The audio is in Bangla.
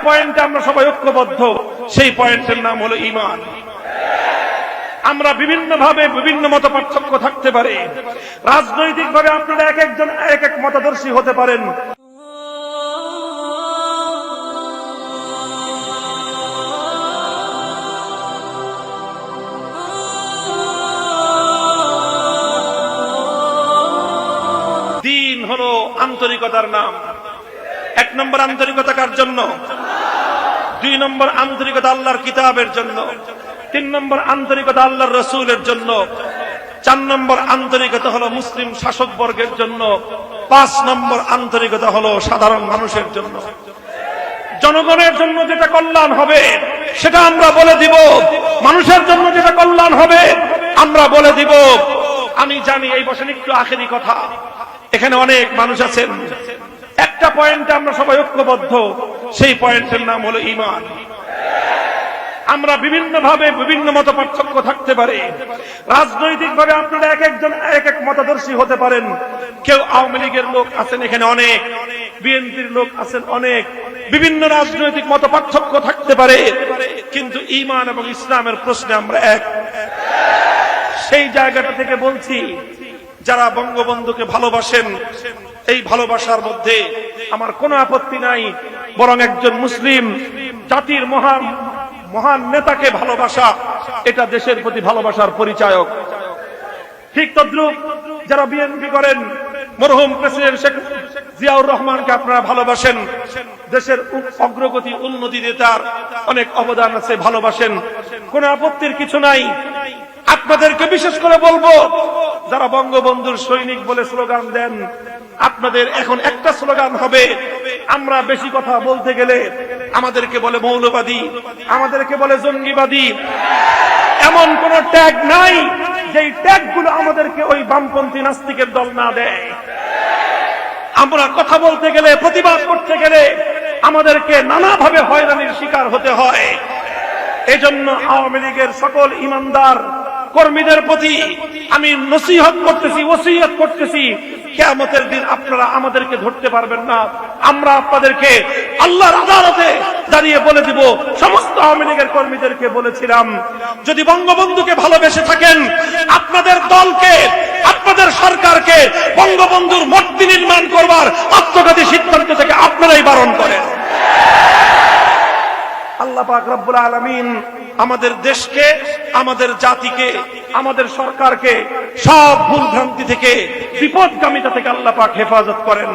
পয়েন্টে আমরা সবাই ঐক্যবদ্ধ, সেই পয়েন্টের নাম হলো ঈমান। আমরা বিভিন্নভাবে বিভিন্ন মত পার্থক্য থাকতে পারে, রাজনৈতিকভাবে আপনারা এক একজন এক এক মতাদর্শী হতে পারেন। দিন হলো আন্তরিকতার নাম। এক নম্বর আন্তরিকতা কার জন্য? দুই নম্বর আন্তরিকতা আল্লাহর কিতাবের জন্য, তিন নম্বর আন্তরিকতা আল্লাহর রসুলের জন্য, চার নম্বর আন্তরিকতা হলো মুসলিম শাসকবর্গের জন্য, পাঁচ নম্বর আন্তরিকতা হলো সাধারণ মানুষের জন্য। জনগণের জন্য যেটা কল্যাণ হবে সেটা আমরা বলে দিব, মানুষের জন্য যেটা কল্যাণ হবে আমরা বলে দিব। আমি জানি এই বছর একটু আখেরি কথা, এখানে অনেক মানুষ আছেন, একটা পয়েন্টে আমরা সবাই ঐক্যবদ্ধ, সেই পয়েন্টের নাম হলো ঈমান। আমরা বিভিন্নভাবে বিভিন্ন মত পার্থক্য থাকতে পারে, রাজনৈতিকভাবে আপনারা এক একজন এক এক মতাদর্শী হতে পারেন। কেউ আওয়ামী লীগের লোক আছেন এখানে অনেক, বিএনপির লোক আছেন অনেক, বিভিন্ন রাজনৈতিক মত পার্থক্য থাকতে পারে, কিন্তু ঈমান এবং ইসলামের প্রশ্নে আমরা এক। সেই জায়গাটা থেকে বলছি, যারা বঙ্গবন্ধুকে ভালোবাসেন, এই ভালোবাসার মধ্যে আমার কোনো আপত্তি নাই, বরং একজন মুসলিম জাতির মহান নেতাকে ভালোবাসা এটা দেশের প্রতি ভালোবাসার পরিচায়ক। ঠিক তদ্রুপ যারা বিএনপি করেন, মরহুম প্রেসিডেন্ট শেখ জিয়াউর রহমানকে আপনারা ভালোবাসেন, দেশের অগ্রগতি উন্নতিতে তার অনেক অবদান আছে, ভালোবাসেন, কোনো আপত্তির কিছু নাই। আপনাদেরকে বিশেষ করে বলবো, যারা বঙ্গবন্ধুর সৈনিক বলে স্লোগান দেন, আপনাদের এখন একটা স্লোগান হবে, আমরা বেশি কথা বলতে গেলে আমাদেরকে বলে মৌলবাদী, আমাদেরকে বলে জঙ্গিবাদী। এমন কোন ট্যাগ নাই যেই ট্যাগগুলো আমাদেরকে ওই বামপন্থী নাস্তিকের দল না দেয়। আমরা কথা বলতে গেলে, প্রতিবাদ করতে গেলে আমাদেরকে নানাভাবে হয়রানির শিকার হতে হয়। এজন্য আওয়ামী লীগের সকল ইমানদার কর্মীদের প্রতি আমি নসিহত করতেছি, ওসিয়ত করতেছি, কিয়ামতের দিন আপনারা আমাদেরকে ধরতে পারবেন না। আমরা আপনাদেরকে আল্লাহর আদালতে দাঁড়িয়ে বলে দিব, সমস্ত আওয়ামী লীগের কর্মীদেরকে বলেছিলাম, যদি বঙ্গবন্ধুকে ভালোবেসে থাকেন, আপনাদের দলকে, আপনাদের সরকারকে বঙ্গবন্ধুর মূর্তি নির্মাণ করবার আত্মঘাতী সিদ্ধান্ত থেকে আপনারাই বারণ করেন। আল্লাহ পাক রব্বুল আলামিন আমাদের দেশকে, আমাদের জাতিকে, আমাদের সরকারকে সব ভুল ভ্রান্তি থেকে, বিপদগামিতা থেকে আল্লাহ পাক হেফাজত করেন।